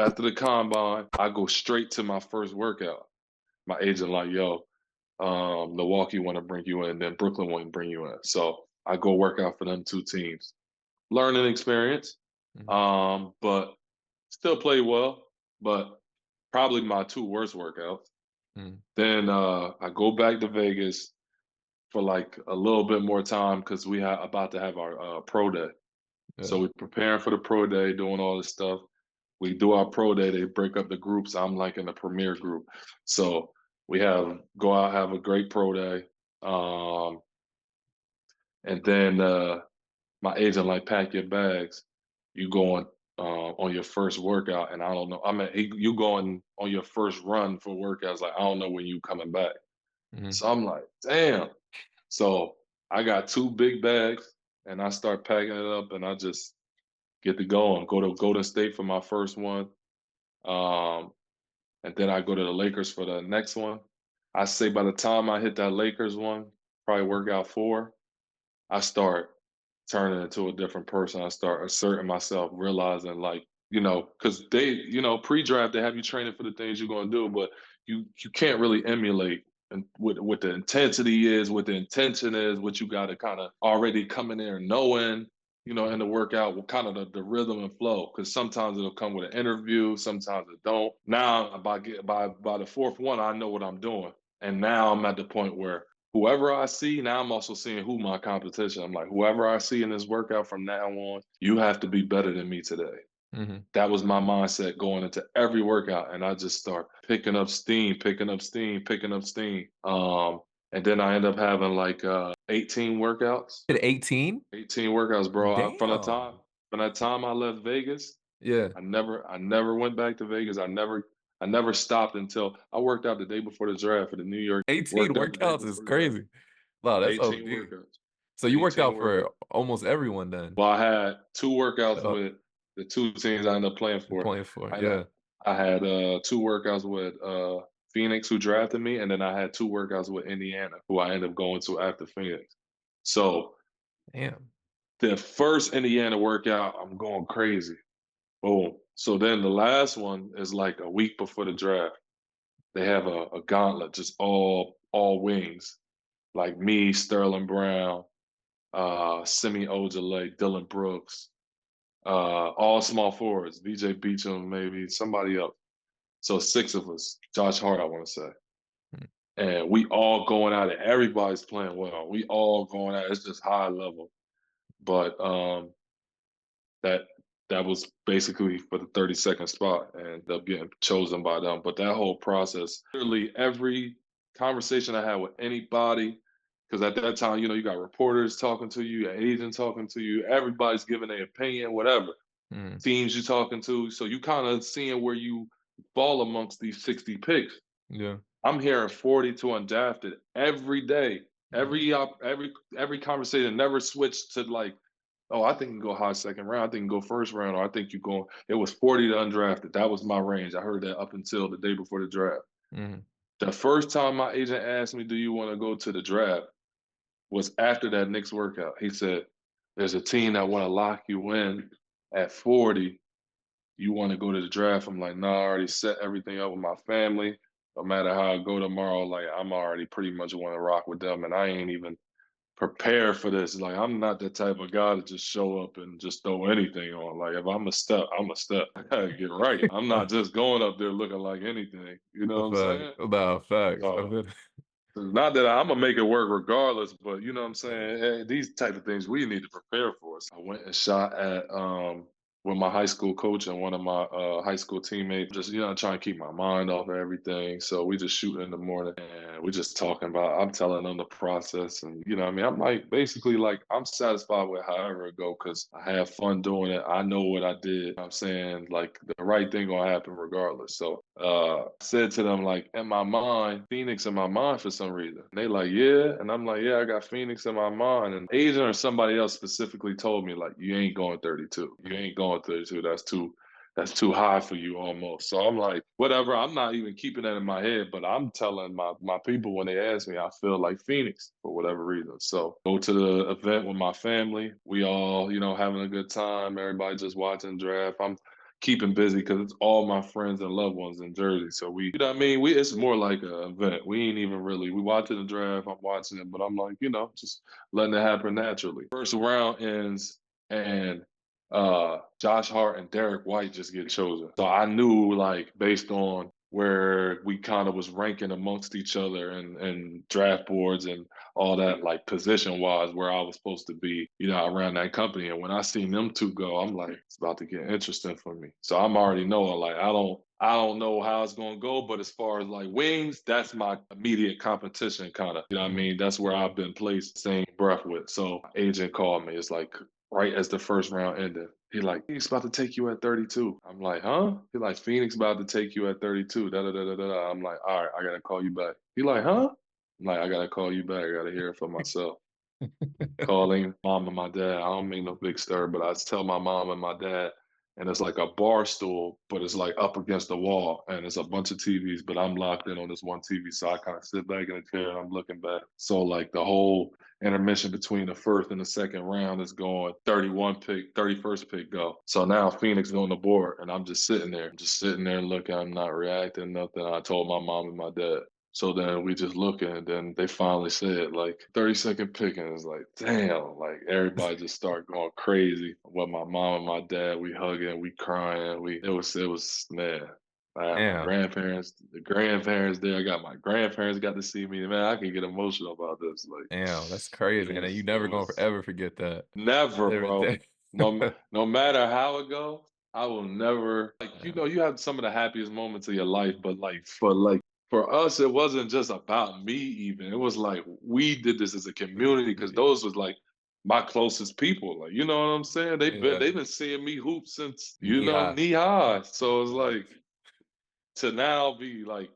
after the combine, I go straight to my first workout. My agent like, yo, Milwaukee want to bring you in, then Brooklyn want to bring you in. So I go work out for them two teams. Learning experience, Mhm. but still play well, but probably my two worst workouts. Mhm. Then I go back to Vegas for like a little bit more time because we have about to have our pro day. Yeah. So we're preparing for the pro day, doing all this stuff. We do our pro day. They break up the groups. I'm like in the premier group, so we have go out, have a great pro day, and then my agent like pack your bags. You going on your first workout, and I don't know. I mean, you going on your first run for workouts. Like I don't know when you coming back. Mhm. So I'm like, damn. So I got two big bags, and I start packing it up, and I just get to going. Go to Golden State for my first one, um, and then I go to the Lakers for the next one. I say by the time I hit that Lakers one, probably workout four, I start turning into a different person. I start asserting myself, realizing like, because they, pre-draft they have you training for the things you're gonna do, but you can't really emulate and what the intensity is, what the intention is, what you got to kind of already come in there knowing, in the workout, what kind of the rhythm and flow. Because sometimes it'll come with an interview, sometimes it don't. Now by the fourth one, I know what I'm doing, and now I'm at the point where whoever I see, now I'm also seeing who my competition. I'm like, whoever I see in this workout from now on, you have to be better than me today. Mhm. That was my mindset going into every workout. And I just start picking up steam, picking up steam, picking up steam. And then I end up having like 18 workouts. Hit 18? 18 workouts, bro. Damn. From that time I left Vegas, Yeah. I never went back to Vegas. I never stopped until I worked out the day before the draft for the New York. 18 Worked out the day workouts is before the draft. crazy. Wow, that's 18 OD. workouts. So you worked 18 out for workouts. almost everyone then? Well, I had two workouts Uh, with the two teams I ended up playing you're for. playing for, I yeah. I had two workouts with Phoenix, who drafted me, and then I had two workouts with Indiana, who I ended up going to after Phoenix. So Damn. the first Indiana workout, I'm going crazy. Boom. So then the last one is like a week before the draft. They have a gauntlet, just all wings, like me, Sterling Brown, Semi Ojeleye, Dylan Brooks, all small forwards, VJ Beecham, maybe somebody else. So six of us, Josh Hart, I want to say. Mm. And we all going at it. Everybody's playing well. We all going at it. It's just high level. But that that was basically for the 32nd spot and ended up getting chosen by them. But that whole process, literally every conversation I had with anybody, because at that time, you got reporters talking to you, your agent talking to you, everybody's giving their opinion, whatever. Mm. Teams you're talking to. So you kind of seeing where you fall amongst these 60 picks. Yeah. I'm hearing 42 undrafted every day. Mm. Every conversation never switched to like, oh, I think you can go high second round. I think you can go first round, or I think you go. It was 40 to undrafted. That was my range. I heard that up until the day before the draft. Mhm. The first time my agent asked me, "Do you want to go to the draft?" was after that Knicks workout. He said, "There's a team that want to lock you in at 40. You want to go to the draft?" I'm like, "Nah, I already set everything up with my family. No matter how I go tomorrow, like I'm already pretty much want to rock with them, and I ain't even prepare for this. Like I'm not the type of guy to just show up and just throw anything on. Like if I'm a step, I'm a step. I gotta get right. I'm not just going up there looking like anything. You know A what I'm fact. saying? Nah, facts. I So mean, not that I'm gonna make it work regardless, but you know what I'm saying? Hey, these type of things we need to prepare for. So I went and shot at with my high school coach and one of my high school teammates, just trying to keep my mind off of everything. So we just shooting in the morning and we just talking about. I'm telling them the process, and what I mean, I'm like basically like I'm satisfied with however it go because I have fun doing it. I know what I did. You know what I'm saying like the right thing gonna happen regardless. So I said to them like in my mind, Phoenix in my mind for some reason. And they like yeah, and I'm like yeah, I got Phoenix in my mind. And agent or somebody else specifically told me like you ain't going 32. You ain't going 32. That's too high for you almost. So I'm like, whatever. I'm not even keeping that in my head, but I'm telling my people when they ask me, I feel like Phoenix for whatever reason. So go to the event with my family. We all, having a good time. Everybody just watching draft. keeping busy because it's all my friends and loved ones in Jersey. So we, you know what I mean? It's more like an event. We ain't even really, we watching the draft, I'm watching it, but I'm like, just letting it happen naturally. First round ends and Josh Hart and Derek White just get chosen. So I knew like based on where we kind of was ranking amongst each other and draft boards and all that, like position wise, where I was supposed to be, around that company. And when I seen them two go, I'm like, it's about to get interesting for me. So I'm already knowing, like, I don't know how it's gonna go, but as far as like wings, that's my immediate competition, kind of. You know what I Mhm. mean? That's where I've been placed same breath with. So my agent called me. It's like right as the first round ended. He like, Phoenix about to take you at 32. I'm like, huh? He like, Phoenix about to take you at 32. Da da da da da. Da. I'm like, all right, I gotta call you back. He like, huh? I'm like, I gotta call you back. I gotta hear it for myself. Calling mom and my dad. I don't make no big stir, but I tell my mom and my dad, and it's like a bar stool, but it's like up against the wall, and it's a bunch of TVs, but I'm locked in on this one TV. So I kind of sit back in the chair and I'm looking back. So like the whole intermission between the first and the second round is going 31 pick, 31st pick go. So now Phoenix on the board, and I'm just sitting there looking. I'm not reacting, nothing. I told my mom and my dad. So then we just looking, and then they finally said like 30-second pick, and it's like, damn, like everybody just started going crazy. With my mom and my dad, we hugging, we crying, it was man. I had my Damn, grandparents there. I got my grandparents got to see me. Man, I can get emotional about this. Like damn, that's it crazy, and then you was, it never gonna was forever forget that. never, Every bro. day. No matter how it go, I will never like Yeah, you have some of the happiest moments of your life, but for us, it wasn't just about me even. It was like we did this as a community because yeah, those was like my closest people. Like, you know what I'm saying? yeah. They've been seeing me hoop since, Knee high. knee high. So it's like Facts. to now be like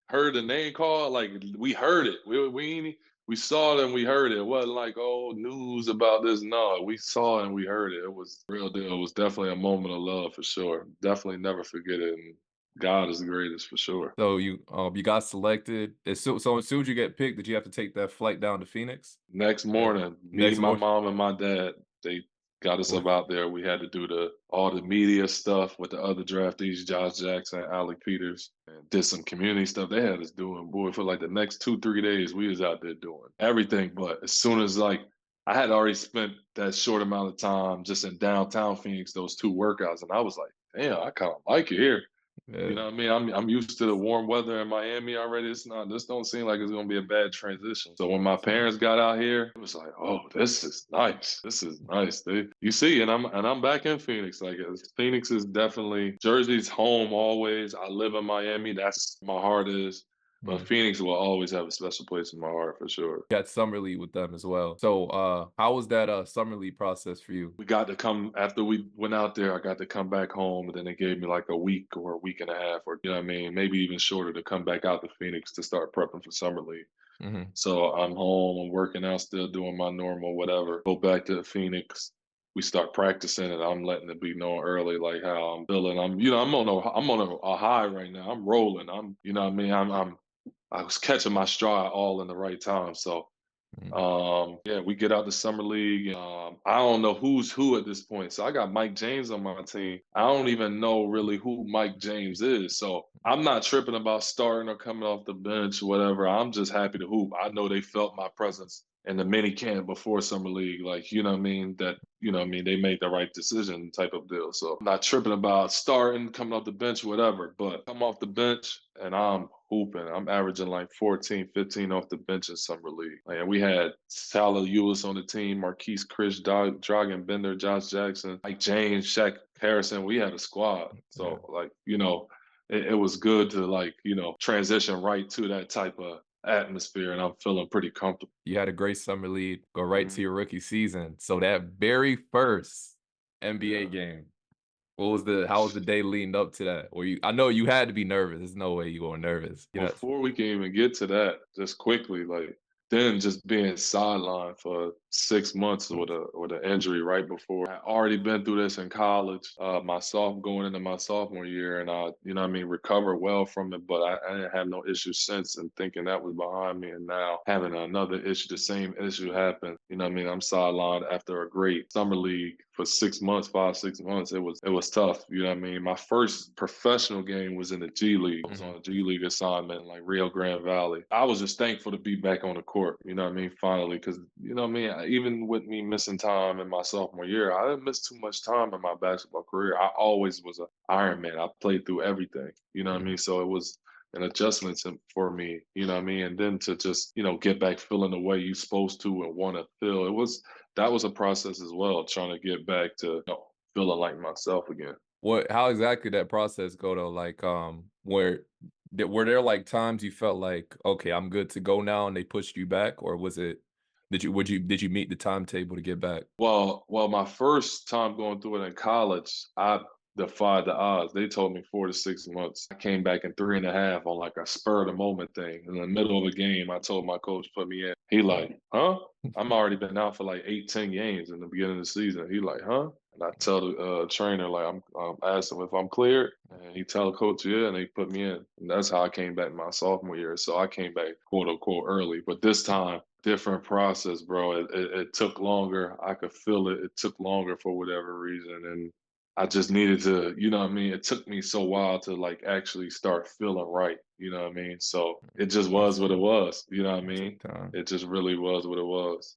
heard the name call, like we heard it. We saw it and we heard it. It wasn't like, oh, news about this. No, we saw it and we heard it. It was real deal. It was definitely a moment of love for sure. Definitely never forget it. And God is the greatest for sure. So you got selected. As soon as you get picked, did you have to take that flight down to Phoenix? Next Uh, morning, me, next my morning. mom, and my dad, they got us up out there. We had to do all the media stuff with the other draftees, Josh Jackson, Alec Peters, and did some community stuff. They had us doing, boy, for like the next 2, 3 days, we was out there doing everything. But as soon as like I had already spent that short amount of time just in downtown Phoenix, those two workouts, and I was like, damn, I kind of like it here. You Yeah. know what I mean? I'm used to the warm weather in Miami already. This don't seem like it's gonna be a bad transition. So when my parents got out here, it was like, oh, this is nice. This is nice. You see, and I'm back in Phoenix. Like Phoenix is definitely Jersey's home always. I live in Miami. That's where my heart is. But Mm. Phoenix will always have a special place in my heart for sure. Got summer league with them as well. So how was that summer league process for you? We got to come after we went out there. I got to come back home, and then they gave me like a week or a week and a half, or you know what I mean, maybe even shorter to come back out to Phoenix to start prepping for summer league. Hmm. So I'm home. I'm working out, still doing my normal whatever. Go back to Phoenix. We start practicing, and I'm letting it be known early, like how I'm feeling. I'm on a high right now. I'm rolling. You know what I mean. I was catching my stride all in the right time. So yeah, we get out the summer league. I don't know who's who at this point. So I got Mike James on my team. I don't even know really who Mike James is. So I'm not tripping about starting or coming off the bench, whatever. I'm just happy to hoop. I know they felt my presence in the mini camp before summer league. Like, you know what I mean? They made the right decision type of deal. So I'm not tripping about starting, coming off the bench, whatever. But come off the bench and I'm hooping. I'm averaging like 14, 15 off the bench in summer league. Like, and we had Tyler Lewis on the team, Marquise Chris, Dragon Bender, Josh Jackson, Mike James, Shaq Harrison. We had a squad. Yeah. So like, it was good to like, transition right to that type of atmosphere, and I'm feeling pretty comfortable. You had a great summer league, go right to Mhm. your rookie season. So that very first NBA Yeah. game, how was the day leading up to that? Or I know you had to be nervous. There's no way you were nervous. You know. Before we can even get to that, just quickly, like then just being sidelined for 6 months with an injury right before. I already been through this in college, going into my sophomore year, and I, what I mean, recovered well from it, but I didn't have no issues since, and thinking that was behind me, and now having another issue, the same issue happened. You know what I mean? I'm sidelined after a great summer league for 6 months, 5, 6 months, it was tough. You know what I mean? My first professional game was in the G League. I was on Mhm. a G League assignment, like Rio Grande Valley. I was just thankful to be back on the court. You know what I mean? Finally, because you know what I mean. Even with me missing time in my sophomore year, I didn't miss too much time in my basketball career. I always was an Iron Man. I played through everything. You know what I Mhm. mean? So it was an adjustment for me, you know what I mean? And then to just, get back feeling the way you're supposed to and want to feel. That was a process as well, trying to get back to feeling like myself again. What how exactly that process go though? Like, were there, like, times you felt like, "Okay, I'm good to go now," and they pushed you back? Or was it did you meet the timetable to get back? Well, my first time going through it in college, I defied the odds. They told me 4 to 6 months. I came back in 3.5 on like a spur of the moment thing. In the middle of a game, I told my coach put me in. He like, huh? I'm already been out for like 8, 10 games in the beginning of the season. He like, huh? And I tell the trainer like I'm asking him if I'm cleared, and he tell the coach yeah, and they put me in. And that's how I came back my sophomore year. So I came back quote unquote early, but this time different process, bro. It took longer. I could feel it. It took longer for whatever reason, and I just needed to, you know what I mean? It took me so while to like actually start feeling right, you know what I mean? So it just I was what it see. was, you know what I It took mean? time. It just really was what it was.